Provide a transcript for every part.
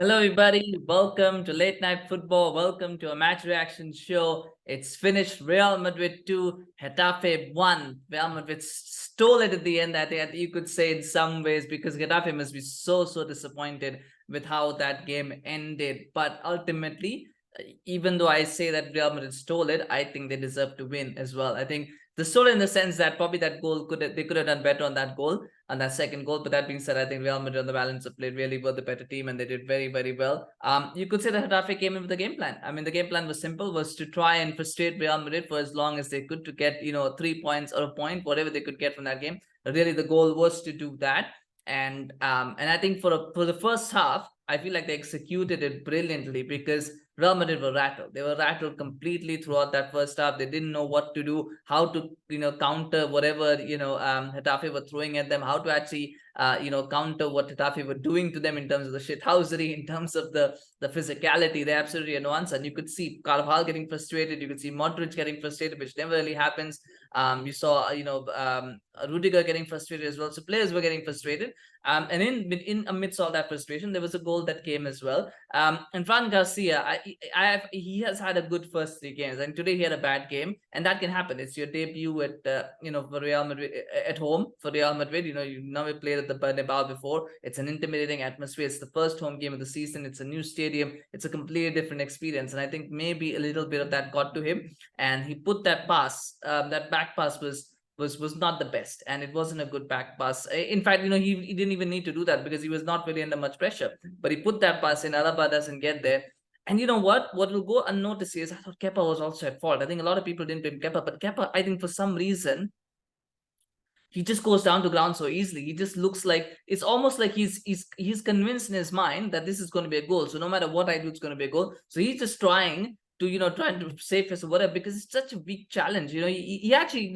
Hello, everybody. Welcome to Late Night Football. Welcome to a match reaction show. It's finished. Real Madrid 2, Getafe 1. Real Madrid stole it at the end. I think you could say in some ways because Getafe must be so disappointed with how that game ended. But ultimately, even though I say that Real Madrid stole it, I think they deserve to win as well. I think the stole in the sense that probably that goal they could have done better on that goal, on that second goal. But that being said, I think Real Madrid on the balance of played really were the better team and they did very well. You could say that Getafe came in with the game plan. I mean, the game plan was simple, was to try and frustrate Real Madrid for as long as they could to get 3 points or a point, whatever they could get from that game. Really, the goal was to do that. And I think for the first half, I feel like they executed it brilliantly because Real Madrid were rattled. They were rattled completely throughout that first half. They didn't know what to do, how to counter whatever Getafe were throwing at them, how to actually counter what Getafe were doing to them in terms of the shithousery, in terms of the physicality. They absolutely had no answer. And you could see Carvajal getting frustrated. You could see Modric getting frustrated, which never really happens. You saw Rudiger getting frustrated as well. So players were getting frustrated. And in amidst all that frustration, there was a goal that came as well. And Garcia, he has had a good first 3 games, and today he had a bad game, and that can happen. It's your debut at for Real Madrid at home for Real Madrid. You've never played at the Bernabeu before. It's an intimidating atmosphere. It's the first home game of the season. It's a new stadium. It's a completely different experience, and I think maybe a little bit of that got to him, and he put that pass, that back pass was not the best, and it wasn't a good back pass. In fact, he didn't even need to do that because he was not really under much pressure, but he put that pass in. Alaba doesn't get there. And you know what will go unnoticed is I thought Kepa was also at fault. I think a lot of people didn't blame Kepa, but Kepa, I think for some reason, he just goes down to ground so easily. He just looks like it's almost like he's convinced in his mind that this is going to be a goal, so no matter what I do, it's going to be a goal. So he's just trying to save face or whatever, because it's such a big challenge. He actually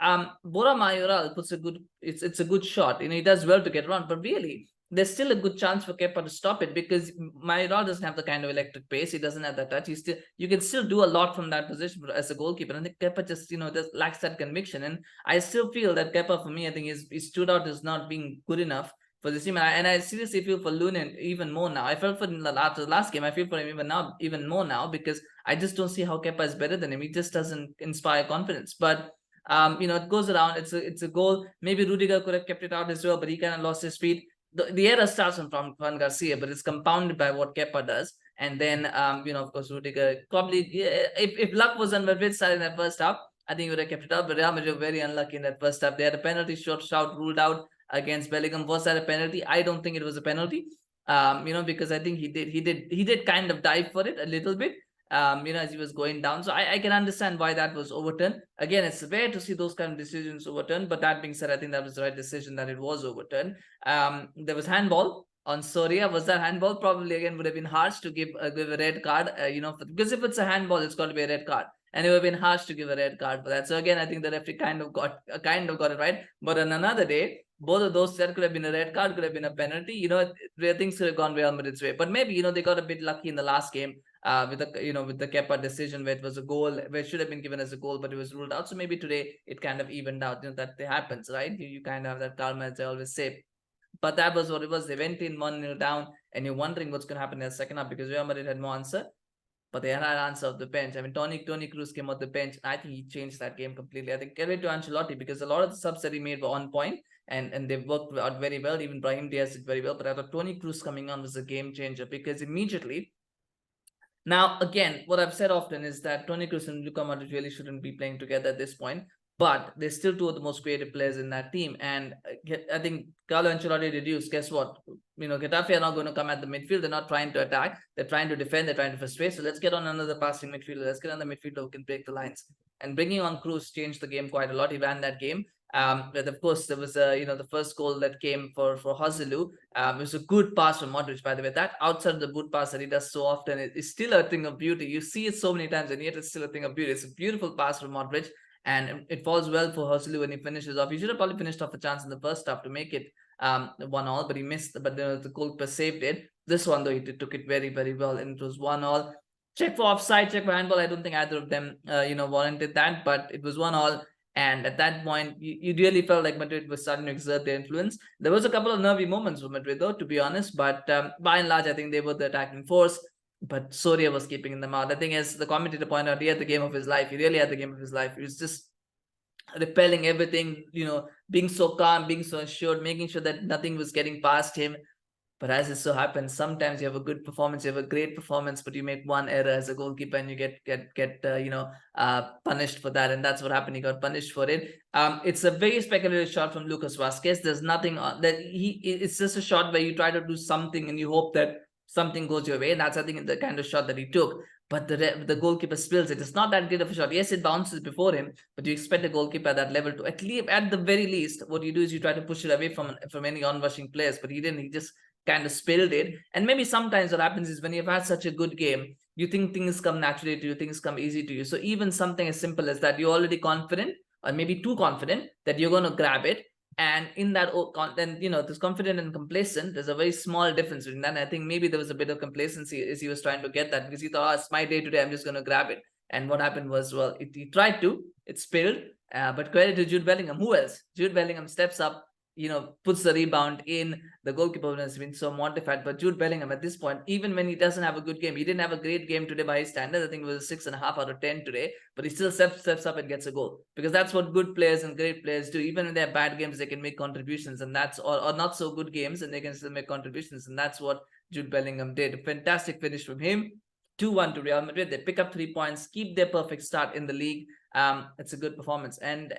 Mayoral puts a good, it's a good shot. He does well to get around, but really there's still a good chance for Kepa to stop it because Mayoral doesn't have the kind of electric pace. He doesn't have that touch. You can still do a lot from that position as a goalkeeper. And I think Kepa just just lacks that conviction. And I still feel that Kepa, for me, I think he stood out as not being good enough for this team. And I seriously feel for Lunin even more now. I felt for him after the last game. I feel for him even more now because I just don't see how Kepa is better than him. He just doesn't inspire confidence. But it goes around. It's a goal. Maybe Rudiger could have kept it out as well, but he kind of lost his speed. The error starts from Garcia, but it's compounded by what Kepa does. And then, of course, Rudiger probably, if luck was on Madrid's side in that first half, I think he would have kept it out. But Real Madrid were very unlucky in that first half. They had a penalty shout ruled out against Bellingham. Was that a penalty? I don't think it was a penalty. Because I think he did kind of dive for it a little bit. As he was going down. So I can understand why that was overturned. Again, it's rare to see those kind of decisions overturned. But that being said, I think that was the right decision that it was overturned. There was handball on Soria. Was that handball? Probably again would have been harsh to give a red card. Because if it's a handball, it's got to be a red card. And it would have been harsh to give a red card for that. So again, I think the referee kind of got it right. But on another day, both of those, that could have been a red card, could have been a penalty. Things could have gone Real Madrid's way. But maybe they got a bit lucky in the last game with the Kepa decision where it was a goal, where it should have been given as a goal, but it was ruled out. So maybe today it kind of evened out. That happens, right? You kind of have that karma, as I always say. But that was what it was. They went in 1-0 down, and you're wondering what's going to happen in the second half because Real Madrid had no answer. But they had an answer of the bench. I mean, Toni Kroos came off the bench. And I think he changed that game completely. I think credit to Ancelotti because a lot of the subs that he made were on point and they worked out very well. Even Brahim Diaz did very well. But I thought Toni Kroos coming on was a game changer because immediately. Now, again, what I've said often is that Toni Kroos and Luka Modric really shouldn't be playing together at this point. But they're still 2 of the most creative players in that team. And I think Carlo Ancelotti deduced, guess what? Getafe are not going to come at the midfield. They're not trying to attack. They're trying to defend. They're trying to frustrate. So let's get on another passing midfielder. Let's get on the midfielder who can break the lines. And bringing on Kroos changed the game quite a lot. He ran that game. But of course, there was the first goal that came for Joselu. It was a good pass from Modric, by the way. That outside of the boot pass that he does so often is still a thing of beauty. You see it so many times, and yet it's still a thing of beauty. It's a beautiful pass from Modric. And it falls well for Joselu when he finishes off. He should have probably finished off a chance in the first half to make it 1-1, but he missed. But the goalkeeper saved it. This one, though, he took it very well, and it was 1-1. Check for offside, check for handball. I don't think either of them, warranted that, but it was 1-1. And at that point, you really felt like Madrid was starting to exert their influence. There was a couple of nervy moments for Madrid, though, to be honest. But by and large, I think they were the attacking force. But Soria was keeping them out. The thing is, the commentator pointed out, he had the game of his life. He really had the game of his life. He was just repelling everything, being so calm, being so assured, making sure that nothing was getting past him. But as it so happens, sometimes you have a good performance, you have a great performance, but you make one error as a goalkeeper and you get punished for that. And that's what happened. He got punished for it. It's a very speculative shot from Lucas Vazquez. There's nothing it's just a shot where you try to do something and you hope that something goes your way. And that's, I think, the kind of shot that he took. But the goalkeeper spills it. It's not that great of a shot. Yes, it bounces before him, but you expect a goalkeeper at that level to, at the very least, what you do is you try to push it away from any onrushing players. But he didn't. He just kind of spilled it. And maybe sometimes what happens is when you've had such a good game, you think things come naturally to you, things come easy to you. So even something as simple as that, you're already confident, or maybe too confident, that you're going to grab it. And in that, then, this confident and complacent, there's a very small difference between that. And I think maybe there was a bit of complacency as he was trying to get that, because he thought, it's my day today, I'm just going to grab it. And what happened was, well, he tried to, it spilled, but credit to Jude Bellingham. Who else? Jude Bellingham steps up, puts the rebound in. The goalkeeper has been so mortified. But Jude Bellingham, at this point, even when he doesn't have a good game, he didn't have a great game today by his standards. I think it was a 6.5 out of 10 today, but he still steps up and gets a goal, because that's what good players and great players do. Even in their bad games, they can make contributions, and that's or not so good games, and they can still make contributions, and that's what Jude Bellingham did. A fantastic finish from him. 2-1 to Real Madrid. They pick up 3 points, keep their perfect start in the league. It's a good performance, and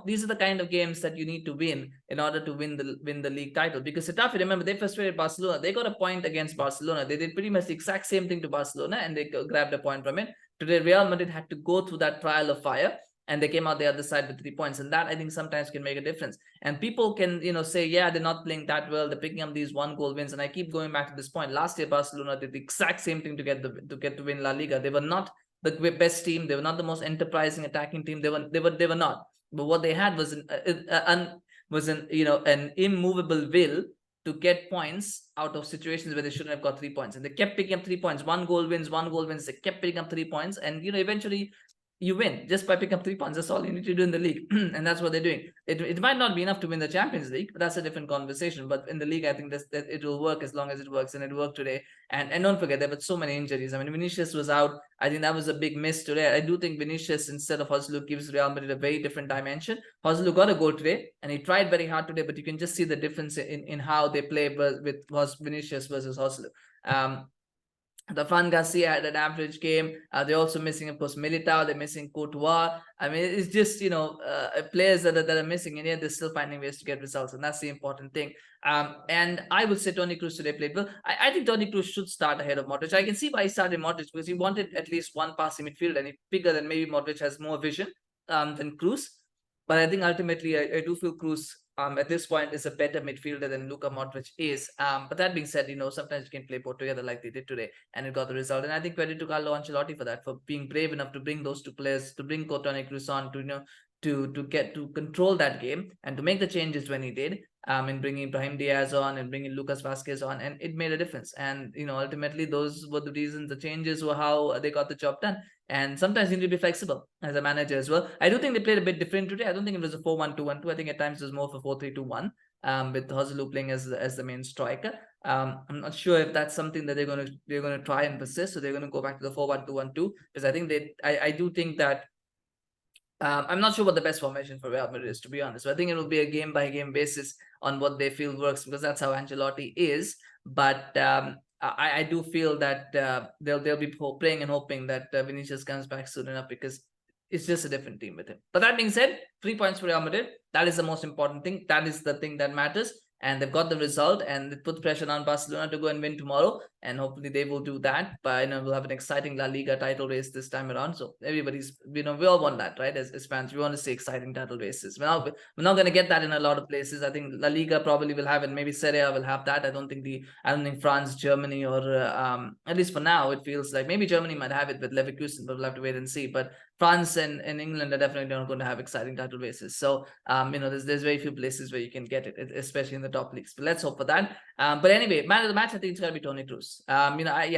these are the kind of games that you need to win in order to win the league title. Because Getafe, remember, they frustrated Barcelona. They got a point against Barcelona. They did pretty much the exact same thing to Barcelona, and they grabbed a point from it. Today, Real Madrid had to go through that trial of fire, and they came out the other side with 3 points. And that, I think, sometimes can make a difference. And people can, say, yeah, they're not playing that well. They're picking up these 1-goal wins. And I keep going back to this point. Last year, Barcelona did the exact same thing to get to win La Liga. They were not the best team. They were not the most enterprising attacking team. They were not. But what they had was an immovable will to get points out of situations where they shouldn't have got 3 points. And they kept picking up 3 points. 1-goal wins. They kept picking up 3 points. And, eventually you win just by picking up 3 points. That's all you need to do in the league. And that's what they're doing. It might not be enough to win the Champions League, but that's a different conversation. But in the league, I think that it will work as long as it works, and it worked today. And don't forget, there were so many injuries. I mean, Vinicius was out. I think that was a big miss today. I do think Vinicius, instead of Joselu, gives Real Madrid a very different dimension. Joselu got a goal today, and he tried very hard today, but you can just see the difference in how they play with Vinicius versus Joselu. The Garcia had an average game. They're also missing, of course, Militao. They're missing Courtois. I mean, it's just, players that are missing, and yet they're still finding ways to get results. And that's the important thing. And I would say Toni Kroos today played well. I think Toni Kroos should start ahead of Modric. I can see why he started Modric, because he wanted at least one passing midfield, and he figured that maybe Modric has more vision than Kroos. But I think ultimately, I do feel Kroos at this point is a better midfielder than Luka Modric is. But that being said, sometimes you can play both together like they did today, and it got the result. And I think credit to Carlo Ancelotti for that, for being brave enough to bring those two players, to bring Toni Kroos on, to get to control that game and to make the changes when he did, in bringing Brahim Diaz on and bringing Lucas Vazquez on, and it made a difference. And ultimately those were the reasons. The changes were how they got the job done. And sometimes you need to be flexible as a manager as well. I do think they played a bit different today. I don't think it was a 4-1-2-1-2. I think at times it was more of a 4-3-2-1, with Joselu playing as the main striker. I'm not sure if that's something that they're gonna try and persist. So they're gonna go back to the 4-1-2-1-2, because I think I do think that I'm not sure what the best formation for Real Madrid is, to be honest. So I think it will be a game-by-game basis on what they feel works, because that's how Ancelotti is. But I do feel that they'll be praying and hoping that Vinicius comes back soon enough, because it's just a different team with him. But that being said, 3 points for Real Madrid. That is the most important thing. That is the thing that matters. And they've got the result, and it puts pressure on Barcelona to go and win tomorrow. And hopefully they will do that. But we'll have an exciting La Liga title race this time around. So everybody's, we all want that, right? As fans, we want to see exciting title races. We're not going to get that in a lot of places. I think La Liga probably will have it. Maybe Serie A will have that. I don't think France, Germany, or at least for now, it feels like maybe Germany might have it with Leverkusen, but we'll have to wait and see. But France and England are definitely not going to have exciting title races. So there's very few places where you can get it, especially in the top leagues. But let's hope for that. But anyway, man of the match, I think it's got to be Toni Kroos.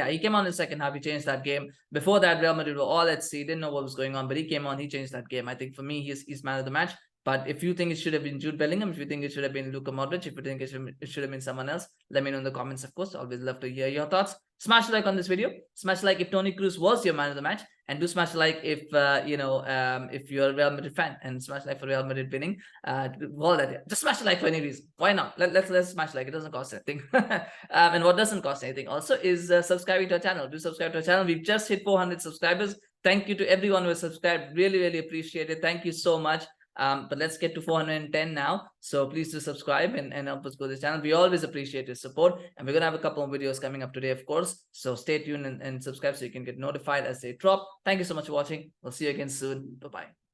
He came on in the second half. He changed that game. Before that, Real Madrid were all at sea. Didn't know what was going on, but he came on. He changed that game. I think for me, he's man of the match. But if you think it should have been Jude Bellingham, if you think it should have been Luka Modric, if you think it should have been someone else, let me know in the comments, of course. Always love to hear your thoughts. Smash a like on this video. Smash a like if Toni Kroos was your man of the match. And do smash a like if, if you're a Real Madrid fan, and smash a like for Real Madrid winning. All that. Yeah. Just smash a like for any reason. Why not? Let's smash a like. It doesn't cost anything. And what doesn't cost anything also is subscribing to our channel. Do subscribe to our channel. We've just hit 400 subscribers. Thank you to everyone who has subscribed. Really, really appreciate it. Thank you so much. But let's get to 410 now. So please do subscribe and help us grow this channel. We always appreciate your support. And we're going to have a couple of videos coming up today, of course. So stay tuned and subscribe so you can get notified as they drop. Thank you so much for watching. We'll see you again soon. Bye-bye.